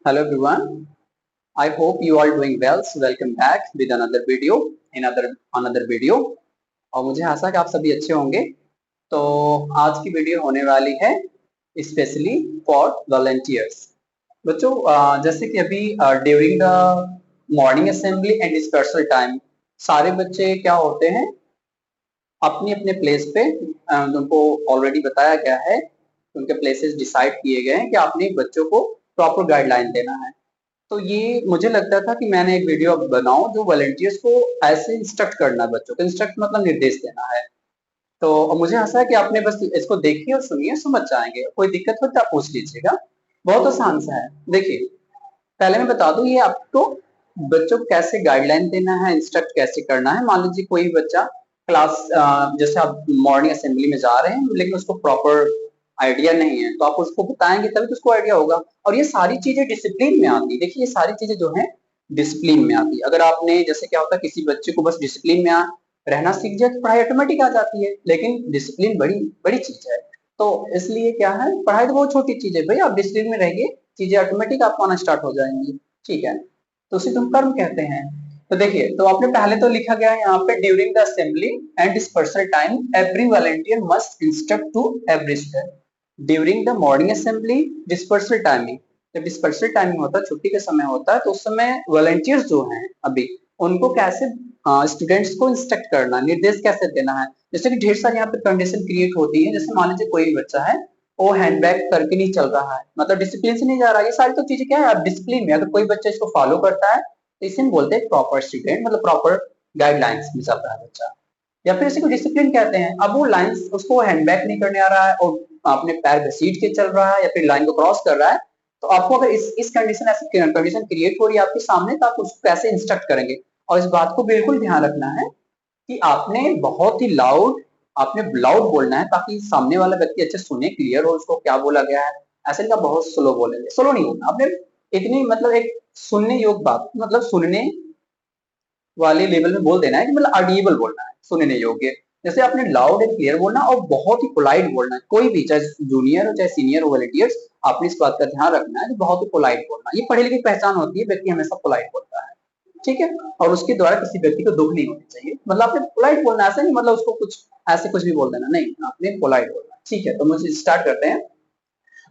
Hello everyone. I hope you all doing well. So welcome back with another video, another video. और मुझे आशा है कि आप सभी अच्छे होंगे। तो आज की वीडियो होने वाली है स्पेशली फॉर वॉलंटियर्स। बच्चों जैसे कि अभी during the morning assembly and dispersal time सारे बच्चे क्या होते हैं अपने अपने प्लेस पे उनको ऑलरेडी बताया गया है, उनके प्लेसेस डिसाइड किए गए हैं कि आपने बच्चों को प्रॉपर गाइडलाइन देना है। तो ये मुझे लगता था कि मैंने एक वीडियो बनाऊं जो वॉलंटियर्स को ऐसे इंस्ट्रक्ट करना है, बच्चों को इंस्ट्रक्ट मतलब निर्देश देना है। तो मुझे आशा है कि आपने बस इसको देखिए और सुनिए, समझ जाएंगे। कोई दिक्कत हो तो आप पूछ लीजिएगा। बहुत आसान सा है। देखिए, पहले मैं बता दूं ये आपको बच्चों को कैसे गाइडलाइन देना है, इंस्ट्रक्ट कैसे करना है। मान लीजिए कोई बच्चा क्लास जैसे आप मॉर्निंग असेंबली में जा रहे हैं लेकिन उसको प्रॉपर आइडिया नहीं है, तो आप उसको बताएंगे तभी तो उसको आइडिया होगा। और ये सारी चीजें डिसिप्लिन में आती है। देखिए, ये सारी चीजें जो है डिसिप्लिन में आती है। अगर आपने जैसे क्या होता है किसी बच्चे को बस डिसिप्लिन में रहना सीख जाए तो पढ़ाई ऑटोमेटिक आ जाती है, लेकिन डिसिप्लिन बड़ी बड़ी चीज है। तो इसलिए क्या है, पढ़ाई तो बहुत छोटी चीज है भाई, आप डिसिप्लिन में रहिए, चीजें ऑटोमेटिक आपको आना स्टार्ट हो जाएंगी। ठीक है, तो उसी को हम कर्म कहते हैं। तो देखिए, तो आपने पहले तो लिखा गया है यहाँ पे during the assembly and dispersal time every volunteer must instruct to every student during the morning assembly dispersal timing. जब डिस्पर्सल टाइमिंग होता है, छुट्टी के समय होता है, तो उस समय वॉलंटियर्स जो हैं अभी उनको कैसे स्टूडेंट्स को इंस्ट्रक्ट करना, निर्देश कैसे देना है। जैसे कि ढेर सारी यहाँ पे कंडीशन क्रिएट होती है। जैसे मान लीजिए कोई बच्चा है वो हैंडबैग करके नहीं चल रहा है, मतलब डिसिप्लिन से नहीं जा रहा है। ये सारी तो चीजें क्या है, आप डिसिप्लिन में अगर कोई बच्चा इसको फॉलो करता है तो इसे हम बोलते हैं प्रॉपर स्टूडेंट, मतलब प्रॉपर गाइडलाइंस में चल रहा है बच्चा। या फिर इसी को डिसिप्लिन कहते हैं। अब वो लाइन उसको हैंडबैग नहीं करने आ रहा है और अपने पैर घसीट के चल रहा है या फिर लाइन को क्रॉस कर रहा है, तो आपको अगर इस कंडीशन ऐसी कंडीशन क्रिएट हो रही है आपके सामने, तो आप उसको कैसे इंस्ट्रक्ट करेंगे। और इस बात को बिल्कुल ध्यान रखना है कि आपने लाउड बोलना है ताकि सामने वाला व्यक्ति अच्छे सुने, क्लियर हो उसको क्या बोला गया है। ऐसे का बहुत स्लो बोलेंगे, स्लो नहीं बोलना आपने, इतनी मतलब एक सुनने योग्य बात, मतलब सुनने वाले लेवल में बोल देना है कि मतलब ऑडिबल बोलना है, सुनने योग्य। जैसे आपने लाउड एंड क्लियर बोलना और बहुत ही पोलाइट बोलना है। कोई भी चाहे जूनियर हो चाहे सीनियर हो वॉलंटियर्स, आपने इस बात का ध्यान रखना है कि बहुत ही पोलाइट बोलना। ये पढ़े लिखे की पहचान होती है, व्यक्ति हमेशा पोलाइट बोलता है। ठीक है, और उसके द्वारा किसी व्यक्ति को दुख नहीं होना चाहिए। मतलब आपने पोलाइट बोलना, ऐसा नहीं मतलब उसको कुछ ऐसे कुछ भी बोल देना, नहीं, आपने पोलाइट बोलना। ठीक है, तो मुझे स्टार्ट करते हैं।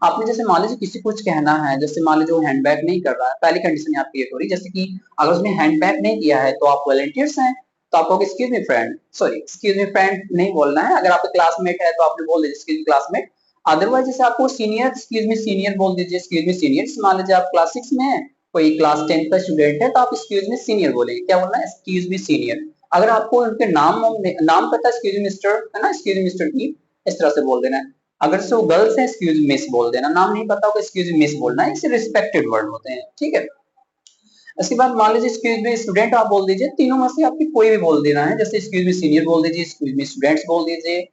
आपने जैसे मान लीजिए किसी को कुछ कहना है, जैसे मान लीजिए वो हैंडबैग नहीं कर रहा है, पहली कंडीशन यहाँ क्रिएट हो रही है। जैसे कि अगर उसने हैंडबैग नहीं किया है तो आप वॉलंटियर्स हैं, तो आप कहोगे excuse me friend, sorry excuse me friend नहीं बोलना है। अगर आपके क्लासमेट है तो आपने बोल दीजिए एक्सक्यूज मी क्लासमेट। अदरवाइज जैसे आपको सीनियर, एक्सक्यूज मी सीनियर बोल दीजिए, एक्सक्यूज मी सीनियर। मान लीजिए आप क्लास 6 में है, कोई क्लास 10 का स्टूडेंट है, तो आप एक्सक्यूज मी सीनियर बोलेंगे। क्या बोलना है, एक्सक्यूज मी सीनियर। अगर आपको उनके नाम पता है, एक्सक्यूज मी मिस्टर है ना, एक्सक्यूज मी मिस्टर की, इस तरह से बोल देना है। अगर से वो गर्ल्स है, एक्सक्यूज मिस बोल देना। नाम नहीं पता होगा, एक्सक्यूज मिस बोलना है, इससे रिस्पेक्टेड वर्ड होते हैं। ठीक है, इसके बाद मान लीजिए एक्सक्यूज मी स्टूडेंट आप बोल दीजिए। तीनों में से आपकी कोई भी बोल देना है, जैसे एक्सक्यूज मी सीनियर बोल दीजिए, एक्सक्यूज मी स्टूडेंट्स बोल दीजिए,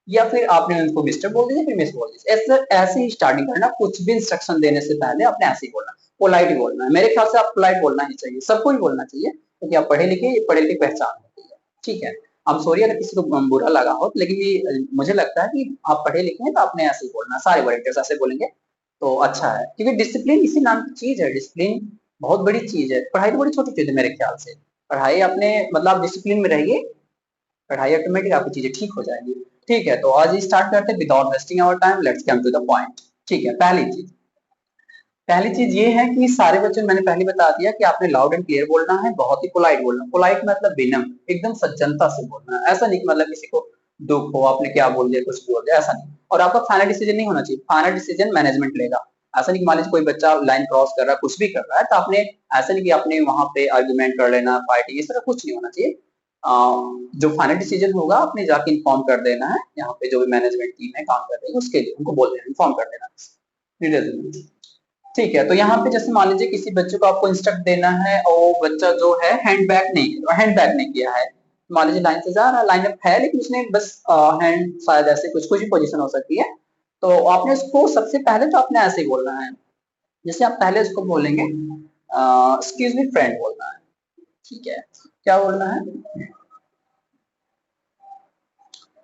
या फिर आपने उनको मिस्टर बोल दीजिए, फिर मिस बोल दीजिए। ऐसे ही स्टार्टिंग करना। कुछ भी इंस्ट्रक्शन देने से पहले आपने ऐसे ही बोलना, पोलाइट ही बोलना है। मेरे ख्याल से आप पोलाइट बोलना ही चाहिए, सबको ही बोलना चाहिए, क्योंकि आप पढ़े लिखे पहचान होती है। ठीक है, अब सॉरी अगर किसी को बुरा लगा हो, लेकिन ये मुझे लगता है कि आप पढ़े लिखे हैं तो आपने ऐसे ही बोलना, सारे वॉलंटियर्स ऐसे बोलेंगे तो अच्छा है। क्योंकि डिसिप्लिन इसी नाम की चीज है। डिसिप्लिन बहुत बड़ी चीज है। पढ़ाई तो बड़ी छोटी चीज है मेरे ख्याल से। पढ़ाई अपने मतलब डिसिप्लिन में रहिए, पढ़ाई ऑटोमेटिक आपकी चीजें ठीक हो जाएंगी। ठीक है, तो आज स्टार्ट करते हैं without wasting our time, let's come to the point. ठीक है, पहली चीज ये है कि सारे बच्चों मैंने पहले बता दिया कि आपने लाउड एंड क्लियर बोलना है, बहुत ही पोलाइट बोलना। पोलाइट मतलब विनम्र, एकदम सज्जनता से बोलना है। ऐसा नहीं कि मतलब किसी को दुख हो, आपने क्या बोल दिया, कुछ बोल दिया, ऐसा नहीं। और आपका फाइनल डिसीजन नहीं होना चाहिए, फाइनल डिसीजन मैनेजमेंट लेगा। ऐसा नहीं कि मान लीजिए कोई बच्चा लाइन क्रॉस कर रहा है, कुछ भी कर रहा है, तो आपने ऐसा नहीं कि आपने वहां पे आर्ग्यूमेंट कर लेना, फाइटिंग, इस तरह कुछ नहीं होना चाहिए। जो फाइनल डिसीजन होगा आपने जाके इन्फॉर्म कर देना है। यहाँ पे जो भी मैनेजमेंट टीम है काम कर रही है उसके लिए उनको बोल देना, इन्फॉर्म कर देना। ठीक है, तो यहाँ पे जैसे मान लीजिए किसी बच्चे को आपको इंस्ट्रक्ट देना है और वो बच्चा जो है हैंड बैग नहीं किया है। मान लीजिए लाइन से जा रहा है, लाइनअप है, लेकिन उसने बस हैंड, शायद ऐसे कुछ कुछ ही पोजीशन हो सकती है। तो आपने उसको सबसे पहले तो आपने ऐसे ही बोलना है। जैसे आप पहले उसको बोलेंगे एक्सक्यूज मी फ्रेंड बोलना है। ठीक है, क्या बोलना है,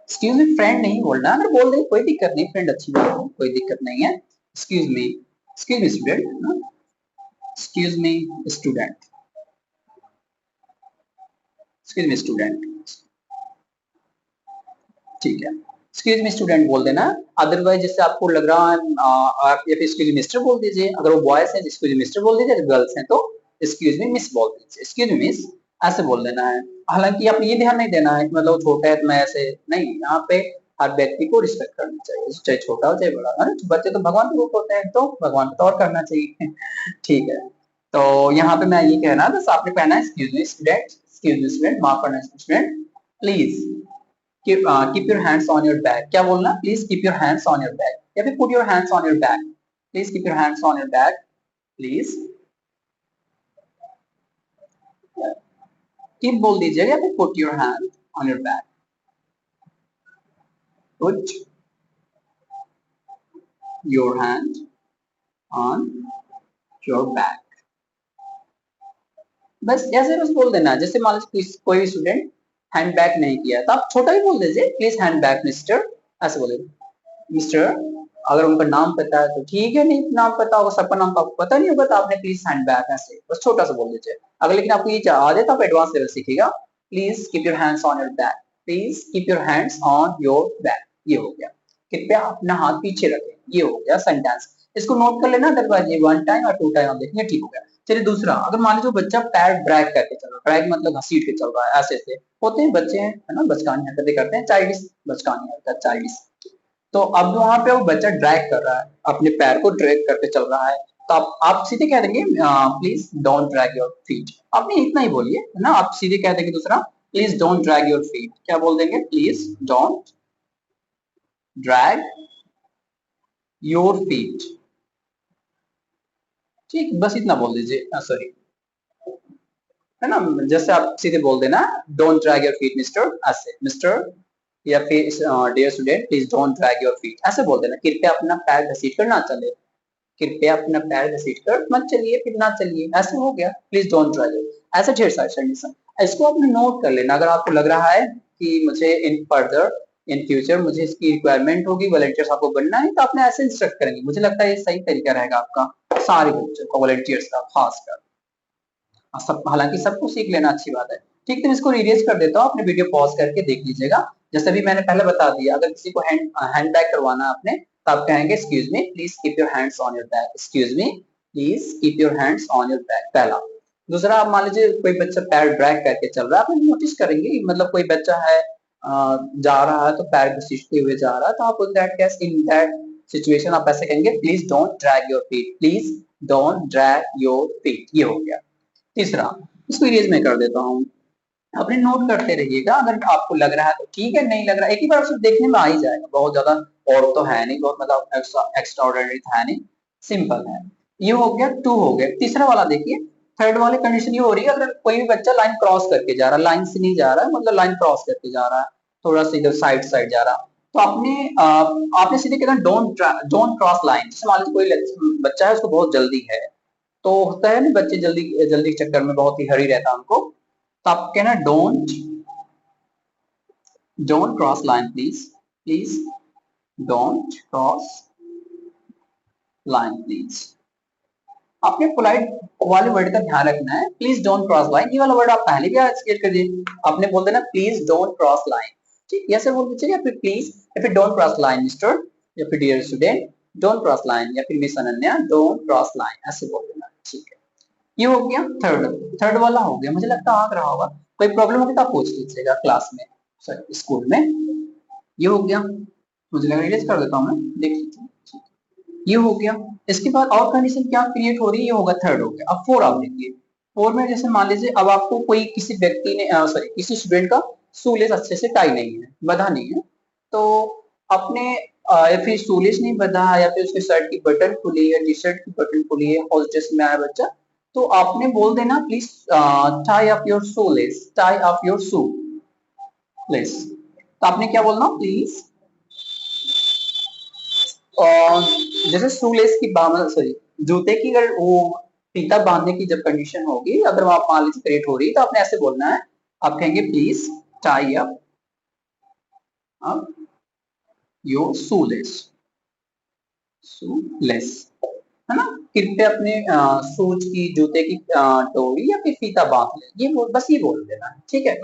एक्सक्यूज मी फ्रेंड नहीं बोलना। अगर बोल देंगे कोई दिक्कत नहीं, फ्रेंड अच्छी बात है, कोई दिक्कत नहीं है। Excuse me student, excuse me student, excuse me student, ठीक है। एक्सक्यूज मी स्टूडेंट बोल देना। अदरवाइज जैसे आपको लग रहा है आप या फिर एक्सक्यूज मिस्टर बोल दीजिए। अगर वो बॉयज हैं एक्सक्यूज मिस्टर बोल दीजिए, अगर गर्ल्स हैं तो एक्सक्यूज मी मिस बोल दीजिए। एक्सक्यूज मी मिस ऐसे बोल देना है। हालांकि आप ये ध्यान नहीं देना है कि मतलब छोटा है तो मैं ऐसे नहीं, यहाँ पे हर व्यक्ति को रिस्पेक्ट करनी चाहिए, चाहे छोटा हो चाहे बड़ा। अरे बच्चे तो भगवान के रूप होते हैं, तो भगवान को तो और करना चाहिए। ठीक है। तो यहाँ पे मैं ये कहना बस आपने पहना है excuse me student, excuse me student, माफ करना student, please keep your hands on your back। क्या बोलना? Please keep your hands on your back या फिर put your hands on your back। Please keep your hands on your back, please keep बोल दीजिएगा या फिर put your hand on your back। put your hand on your back। बस ऐसे बस बोल देना। जैसे मान लीजिए कोई भी स्टूडेंट हैंड बैक नहीं किया तो आप छोटा ही बोल दीजिए, प्लीज हैंड बैक मिस्टर, ऐसे बोलेगा मिस्टर। अगर उनका नाम पता है तो ठीक है, नहीं नाम पता होगा, सबका नाम तो आपको पता नहीं होगा, तो आपने प्लीज हैंड बैक ऐसे बस छोटा सा बोल दीजिए। अगर लेकिन आपको ये आदत है तो आप एडवांस लेवल सीखिएगा। Please keep your hands on your back, please keep your hands on your back, ये हो गया। कृपया अपना हाथ पीछे रखें, ये हो गया सेंटेंस। इसको नोट कर लेना, अदरवाइज ये 1 टाइम और 2 टाइम आप देखेंगे, ठीक हो गया। चलिए दूसरा, अगर मान लीजिए बच्चा पैर ड्रैग करके चल रहा है, ड्रैग मतलब घसीट के चल रहा है, ऐसे ऐसे होते हैं बच्चे हैं, है ना, बचकानी हरकतें करते हैं, चाइल्डिश बचकानी हरकत, चाइल्डिश। तो अब वहां पे वो बच्चा ड्रैग कर रहा है, अपने पैर को ड्रैग करके चल रहा है, तो आप सीधे कह देंगे please don't drag your feet. आपने इतना ही बोलिए, है ना, आप सीधे कह देंगे दूसरा, please don't drag your feet. क्या बोल देंगे? Please don't drag your feet. ठीक, बस इतना बोल दीजिए, सॉरी, है ना। जैसे आप सीधे बोल देना don't drag your feet mister, ऐसे मिस्टर या फिर dear student please don't drag your feet, ऐसे बोल देना। कृपया अपना पैर घसीट कर ना चले, कृपया अपना पैर घसीट कर मत चलिए, फिर ना चलिए, ऐसे हो गया। प्लीज डोंट ड्राइव, ऐसे ढेर सारे कंडीशन। इसको आपने नोट कर लेना। अगर आपको लग रहा है कि मुझे इन फर्दर इन फ्यूचर मुझे इसकी रिक्वायरमेंट होगी, वॉलंटियर्स आपको बनना है, तो आपने ऐसे इंस्ट्रक्ट करेंगे। मुझे लगता है ये सही तरीका रहेगा आपका, सारे बच्चों का, वॉलंटियर्स का खासकर। सब, हालांकि सबको सीख लेना अच्छी बात है। ठीक, तो इसको रिरेज कर देता हूँ, अपने वीडियो पॉज करके देख लीजिएगा। जैसे भी मैंने पहले बता दिया, अगर किसी को हैंड बैग करवाना है आपने, तो आप कहेंगे excuse me please keep your hands on your bag, excuse me please keep your hands on your bag, पहला। दूसरा, आप मान लीजिए कोई बच्चा पैर ड्रैग करके चल रहा है, आप नोटिस करेंगे, मतलब कोई बच्चा है जा रहा है तो पैर घसीटते हुए जा रहा है, तो आप इन दैट सिचुएशन आप ऐसे कहेंगे please don't drag your feet, please don't drag your feet, ये हो गया। तीसरा, इसको इरेज में कर देता हूँ, अपने नोट करते रहिएगा। अगर आपको लग रहा है तो ठीक है, नहीं लग रहा है एक ही बार सिर्फ देखने में आ ही जाएगा, बहुत ज्यादा और तो है नहीं, बहुत मतलब एक्स्ट्रा ऑर्डिनरी है नहीं, सिंपल है। ये हो गया, 2 हो गया। तीसरा वाला देखिए, थर्ड वाली कंडीशन ये हो रही है, अगर कोई भी बच्चा लाइन क्रॉस करके जा रहा है, लाइन से नहीं जा रहा है, मतलब लाइन क्रॉस करके जा रहा है, थोड़ा सा इधर साइड साइड जा रहा है, तो आपने सीधे कहना डोंट क्रॉस लाइन। जैसे मान लीजिए कोई बच्चा है, उसको बहुत जल्दी है, तो होता है ना बच्चे जल्दी जल्दी के चक्कर में बहुत ही हरी रहता है उनको, तो आप कहना don't don't cross line please, please don't cross line please. आपने पोलाइट वाले वर्ड का ध्यान रखना है, प्लीज डोंट क्रॉस लाइन, ये वाला वर्ड आप पहले भी क्लियर कर दिए। आपने बोल देना प्लीज डोंट क्रॉस लाइन, ठीक, ऐसे बोल दीजिए, या फिर प्लीज, या फिर डोंट क्रॉस लाइन मिस्टर, या फिर dear student don't cross line, या फिर miss Ananya don't cross line, ऐसे बोल देना। ठीक है, ये हो गया थर्ड, थर्ड वाला हो गया। मुझे लगता है आ रहा होगा, कोई प्रॉब्लम होगी तो आप पूछ लीजिएगा क्लास में, सॉरी स्कूल में। ये हो गया, मुझे लगा रिलीज कर देता हूँ मैं, देख लीजिए। ये हो गया। इसके बाद और कंडीशन क्या क्रिएट हो रही है, ये होगा थर्ड हो गया। अब 4 आप देखिए, 4 में जैसे मान लीजिए अब आपको कोई किसी व्यक्ति ने सॉरी किसी स्टूडेंट का शूलेस अच्छे से टाई नहीं है, बंधा नहीं है, तो अपने या फिर शूलेस नहीं बंधा है, या फिर उसके शर्ट की बटन खुली है, टी शर्ट की बटन खुली है, हॉस्टल में आया बच्चा, तो आपने बोल देना please tie up your shoelace, tie up your shoe less. तो आपने क्या बोलना, प्लीज और जैसे शूलेस की सॉरी जूते की अगर वो फीता बांधने की जब कंडीशन होगी, अगर वो आप मान लीजिए क्रिएट हो रही है, तो आपने ऐसे बोलना है, आप कहेंगे please tie up your shoelace, shoelace, है ना। कृपया अपने शूज की, जूते की डोरी या फिर फीता बांध ले, ये बस ये बोल देना है, ठीक है।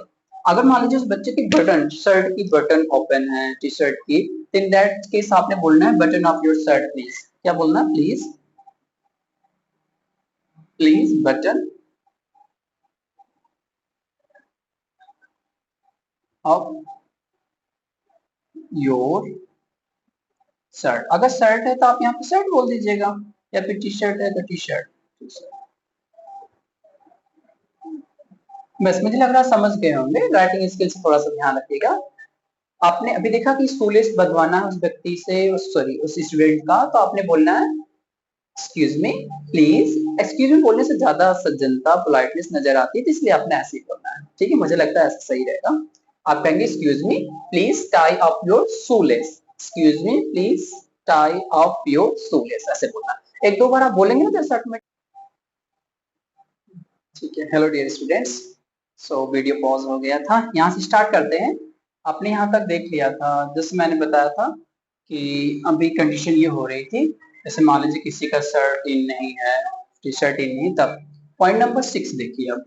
अगर मान लीजिए उस बच्चे की बटन, शर्ट की बटन ओपन है, टी शर्ट की, इन दैट केस आपने बोलना है button of your shirt please. क्या बोलना है? Please, please button of your shirt. अगर शर्ट है तो आप यहाँ पे शर्ट बोल दीजिएगा, या फिर टी शर्ट है तो टी शर्ट। बस मुझे लग रहा है समझ गए होंगे। राइटिंग स्किल्स थोड़ा सा ध्यान रखिएगा। आपने अभी देखा कि शूलेस बंधवाना है उस व्यक्ति से, सॉरी उस स्टूडेंट का, तो आपने बोलना है excuse me please. Excuse me बोलने से ज्यादा सज्जनता, पोलाइटनेस नजर आती है, तो इसलिए आपने ऐसे ही बोलना है, ठीक है। मुझे लगता है ऐसा सही रहेगा। आप कहेंगे excuse me please tie up your shoelace, excuse me please tie up your shoelace, ऐसे बोलना। एक दो बार आप बोलेंगे ना जैसे ऑटोमेटिक, ठीक है। Hello dear students, so video pause हो गया था, यहाँ से स्टार्ट करते हैं। आपने यहाँ तक देख लिया था, जैसे मैंने बताया था कि अभी कंडीशन ये हो रही थी, जैसे मान लीजिए किसी का शर्ट इन नहीं है, टी शर्ट इन नहीं, तब पॉइंट नंबर 6 देखिए। अब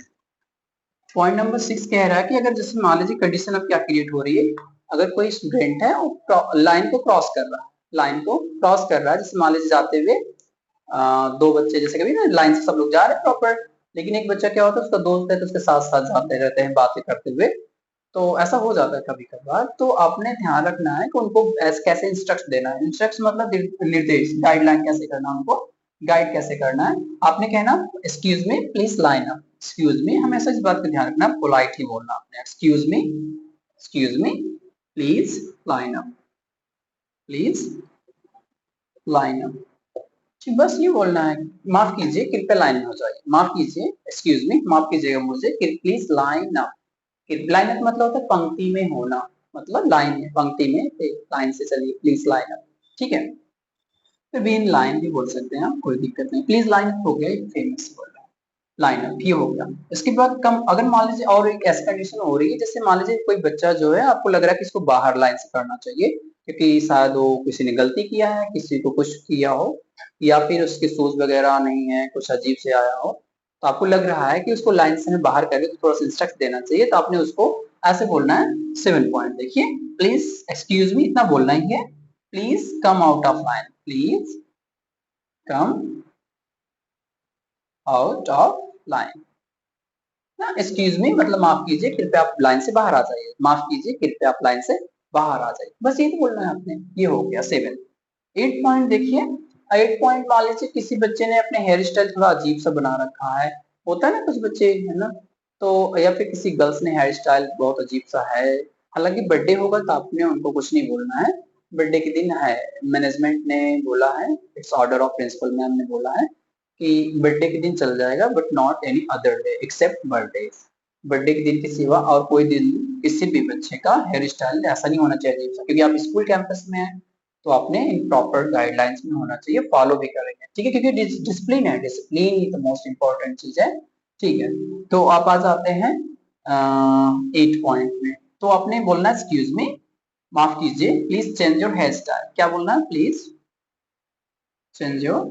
पॉइंट नंबर 6 कह रहा है कि अगर जैसे मान लीजिए कंडीशन अब क्या क्रिएट हो रही है, अगर कोई स्टूडेंट है वो लाइन को क्रॉस कर रहा है, लाइन को क्रॉस कर रहा है, जैसे मान लीजिए जाते हुए दो बच्चे, जैसे कभी ना लाइन से सब लोग जा रहे हैं प्रॉपर, लेकिन एक बच्चा क्या होता है, उसका दोस्त है तो उसके साथ साथ जाते रहते हैं बातें करते हुए, तो ऐसा हो जाता है कभी कभार। तो आपने ध्यान रखना है कि उनको कैसे इंस्ट्रक्ट देना है। इंस्ट्रक्ट मतलब निर्देश, गाइडलाइन कैसे करना है, उनको गाइड कैसे करना है। आपने कहना excuse me please line up, excuse me, हमेशा इस बात का ध्यान रखना, पोलाइटली बोलना आपने, excuse me please line up, please line up, बस ये बोलना है। माफ कीजिए कृपया लाइन में हो जाइए, माफ कीजिए एक्सक्यूज मी, माफ कीजिएगा मुझे, please line up. Line up मतलब होता है पंक्ति में होना, मतलब लाइन में, पंक्ति में, लाइन से चलिए, प्लीज लाइन अप, ठीक है। फिर भी इन लाइन भी बोल सकते हैं आप, कोई दिक्कत नहीं। प्लीज लाइन अप हो गया, फेमस बोल रहा है, लाइन अप ये हो गया। इसके बाद कम, अगर मान लीजिए और एक ऐसी कंडीशन हो रही है, जैसे मान लीजिए कोई बच्चा जो है, आपको लग रहा है कि इसको बाहर लाइन से करना चाहिए, क्योंकि शायद वो किसी ने गलती किया है, किसी को कुछ किया हो, या फिर उसके शूज वगैरह नहीं है, कुछ अजीब से आया हो, तो आपको लग रहा है कि उसको लाइन से हमें बाहर करके तो थोड़ा सा इंस्ट्रक्ट देना चाहिए, तो आपने उसको ऐसे बोलना है। 7 पॉइंट देखिए, प्लीज एक्सक्यूज मी, इतना बोलना ही है, please come out of line, please come out of line ना। एक्सक्यूज मी मतलब माफ कीजिए कृपया आप लाइन से बाहर आ जाइए, माफ कीजिए कृपया आप लाइन से बाहर आ जाइए, बस ये तो बोलना है आपने। ये हो गया 7। 8 पॉइंट देखिए, 8 पॉइंट मान लीजिए किसी बच्चे ने अपने हेयर स्टाइल थोड़ा अजीब सा बना रखा है, होता है ना कुछ बच्चे, है ना, तो या फिर किसी गर्ल्स ने हेयर स्टाइल बहुत अजीब सा है, हालांकि बर्थडे होगा तो आपने उनको कुछ नहीं बोलना है, बर्थडे के दिन है, मैनेजमेंट ने बोला है, it's order of principal ma'am ने बोला है कि बर्थडे के दिन चल जाएगा, but not any other day except birthday. Birthday के दिन के सिवा और कोई दिन किसी भी बच्चे का हेयर स्टाइल ऐसा नहीं होना चाहिए, क्योंकि आप स्कूल कैंपस में हैं, तो आपने इन प्रॉपर गाइडलाइंस में होना चाहिए, फॉलो भी करेंगे, ठीक है, क्योंकि डिसिप्लिन है, डिसिप्लिन ही तो मोस्ट इंपॉर्टेंट चीज है, ठीक है। तो आप आ जाते हैं 8 पॉइंट में, तो आपने बोलना एक्सक्यूज मी, माफ कीजिए, please change your hair style. क्या बोलना है? Please change your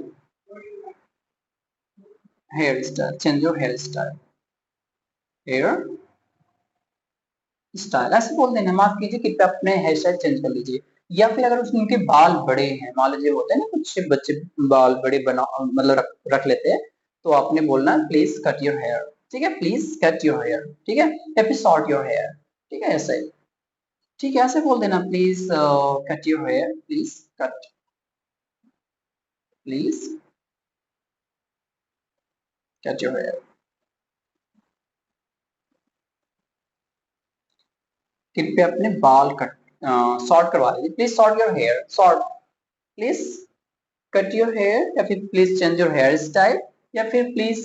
hair style, change your hair style, hair style ऐसे बोल देना, माफ कीजिए कृपया अपने हेयर स्टाइल चेंज कर लीजिए। या फिर अगर उसके उनके बाल बड़े हैं, मान लीजिए होते हैं ना कुछ बच्चे बाल बड़े बना मतलब रख लेते हैं, तो आपने बोलना है प्लीज कट योर हेयर, ठीक है, प्लीज कट योर हेयर, ठीक है, या फिर शॉर्ट योर हेयर, ठीक है, ऐसे, ठीक है, ऐसे बोल देना, please cut your hair, please cut, please cut your hair, कृपया अपने बाल कट शॉर्ट करवा लीजिए, please short your hair, short, please cut your hair, या फिर please change your hair style, या फिर प्लीज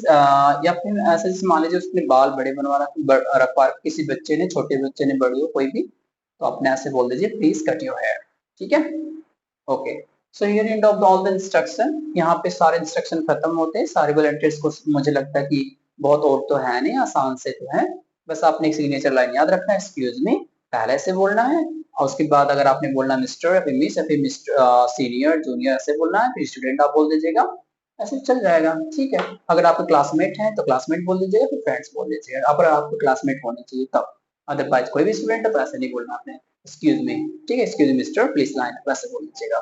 या फिर ऐसे जैसे मान लीजिए उसने बाल बड़े बनवा रखवा, किसी बच्चे ने, छोटे बच्चे ने, बड़े हो कोई भी, तो आपने ऐसे बोल दीजिए प्लीज कट योर हेयर, ठीक है। Okay, so here end of all the instruction, यहाँ पे सारे इंस्ट्रक्शन खत्म होते हैं, सारे वॉलंटियर्स को मुझे लगता है कि बहुत और तो है नहीं, आसान से तो है, बस आपने एक सिग्नेचर लाइन याद रखना है, एक्सक्यूज मी पहले से बोलना है, और उसके बाद अगर आपने बोलना मिस्टर या फिर मिस या फिर मिस्टर सीनियर जूनियर ऐसे बोलना है, फिर स्टूडेंट आप बोल दीजिएगा, ऐसे चल जाएगा, ठीक है। अगर आपके क्लासमेट हैं तो क्लासमेट बोल दीजिएगा, फिर फ्रेंड्स बोल दीजिएगा, अगर आपके क्लासमेट होने चाहिए तब। अदरवाइज कोई भी स्टूडेंट है तो ऐसे नहीं बोलना आपने, एक्सक्यूज मी, ठीक है, एक्सक्यूज मिस्टर प्लीज लाइन, वैसे बोल दीजिएगा,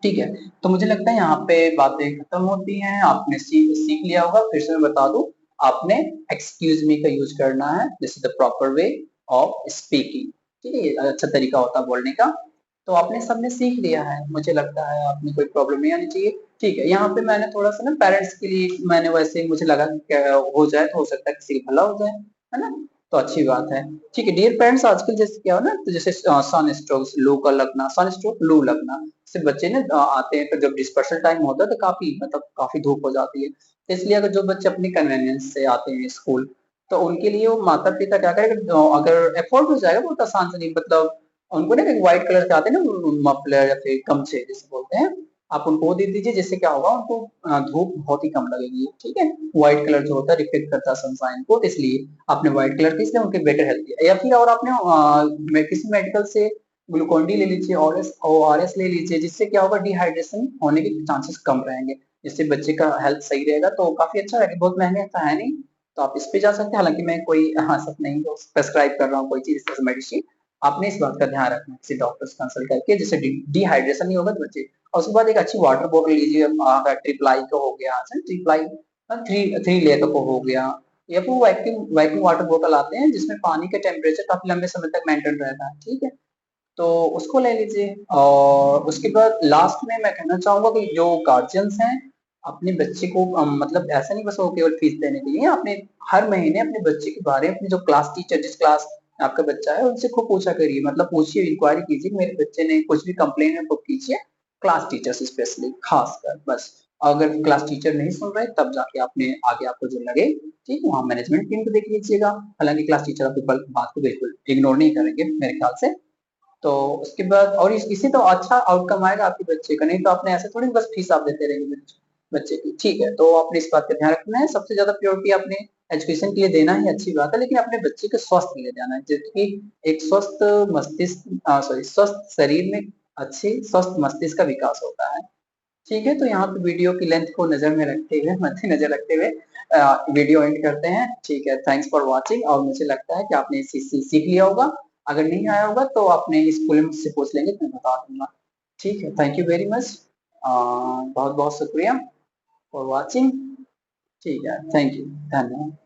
ठीक है। तो मुझे लगता है यहाँ पे बातें खत्म होती हैं, आपने सीख लिया होगा। फिर से मैं बता दूं, आपने एक्सक्यूज मी का यूज करना है, this is the proper way of speaking, ठीक है, ये अच्छा तरीका होता है बोलने का। तो आपने सबने सीख लिया है, मुझे लगता है आपने कोई प्रॉब्लम नहीं आनी चाहिए, ठीक है। यहाँ पे मैंने थोड़ा सा ना पेरेंट्स के लिए मैंने वैसे मुझे लगा कि हो जाए तो हो सकता है किसी का भला हो जाए, है ना, तो अच्छी बात है, ठीक है। डियर पेरेंट्स, आजकल जैसे क्या हो ना, तो जैसे सन स्ट्रोक, लू का लगना, सन स्ट्रोक, लू लगना से बच्चे ना आते हैं, तो जब डिस्पर्सल टाइम होता है तो काफी मतलब काफी धूप हो जाती है, तो इसलिए अगर जो बच्चे अपनी कन्वीनियंस से आते हैं स्कूल, तो उनके लिए वो माता पिता क्या करें, अगर एफोर्ड हो जाएगा बहुत आसान से, नहीं मतलब उनको ना एक व्हाइट कलर के आते हैं ना मफलर या फिर गमछे जिसे बोलते हैं, आप उनको वो दे दीजिए, जिससे क्या होगा उनको धूप बहुत ही कम लगेगी, ठीक है। व्हाइट कलर जो होता है रिफ्लेक्ट करता है सनशाइन को, इसलिए आपने व्हाइट कलर की, इसलिए उनके बेटर हेल्थ है। या फिर और आपने किसी मेडिकल से ग्लूकोन डी ले लीजिए, ओआरएस ले लीजिए, जिससे क्या होगा डिहाइड्रेशन होने के चांसेस कम रहेंगे, जिससे बच्चे का हेल्थ सही रहेगा, तो काफी अच्छा रहेगा, बहुत महंगा तो है नहीं, तो आप इस पे जा सकते हैं। हालांकि मैं कोई हाँ सब नहीं प्रेस्क्राइब कर रहा हूँ कोई चीज मेडिसिन, आपने इस बात का ध्यान रखना है किसी डॉक्टर से कंसल्ट करके, जिससे डिहाइड्रेशन नहीं होगा तो बच्चे। और उसके बाद एक अच्छी वाटर बॉटल लीजिए, अगर ट्रिप्लाई का हो गया, ट्रिप्लाई थ्री थ्री लेयर का हो गया, या फिर वैक्यूम वैक्यूम वाटर बोतल आते हैं जिसमें पानी का टेम्परेचर काफी लंबे समय तक मेंटेन रहता है, ठीक है, तो उसको ले लीजिए। और उसके बाद लास्ट में मैं कहना चाहूंगा कि जो गार्जियंस हैं, अपने बच्चे को मतलब ऐसा नहीं बस वो केवल फीस देने के लिए, अपने हर महीने अपने बच्चे के बारे में अपने जो क्लास टीचर, जिस क्लास आपका बच्चा है उनसे खूब पूछा करिए, मतलब पूछिए, इंक्वायरी कीजिए, मेरे बच्चे ने कुछ भी कंप्लेन है तो कीजिए, क्लास टीचर से स्पेशली खासकर, बस। अगर क्लास टीचर नहीं सुन रहे तब जाके आपने आगे आपको जो लगे, ठीक है, वहाँ मैनेजमेंट टीम को देख लीजिएगा, हालांकि क्लास टीचर आपकी बात को बिल्कुल इग्नोर नहीं करेंगे मेरे ख्याल से। तो उसके बाद और इसी तो अच्छा आउटकम आएगा आपके बच्चे का, नहीं तो आपने ऐसे थोड़ी बस फीस आप देते रहेंगे बच्चे की, ठीक है। तो आपने इस बात का ध्यान रखना है, सबसे ज्यादा प्रायोरिटी आपने एजुकेशन के लिए देना ही अच्छी बात है, लेकिन अपने बच्चे के स्वास्थ्य के लिए देना है, क्योंकि एक स्वस्थ मस्तिष्क, सॉरी, स्वस्थ शरीर में अच्छे स्वस्थ मस्तिष्क का विकास होता है, ठीक है। तो यहाँ पे वीडियो की लेंथ को नजर में रखते हुए, मद्देनजर रखते हुए वीडियो एंड करते हैं, ठीक है। थैंक्स फॉर वाचिंग, और मुझे लगता है कि आपने इस चीज से सीख लिया होगा, अगर नहीं आया होगा तो आपने स्कूल में मुझसे पूछ लेंगे तो मैं बता दूंगा, ठीक है। थैंक यू वेरी मच, बहुत बहुत शुक्रिया फॉर वाचिंग, ठीक है, थैंक यू, धन्यवाद।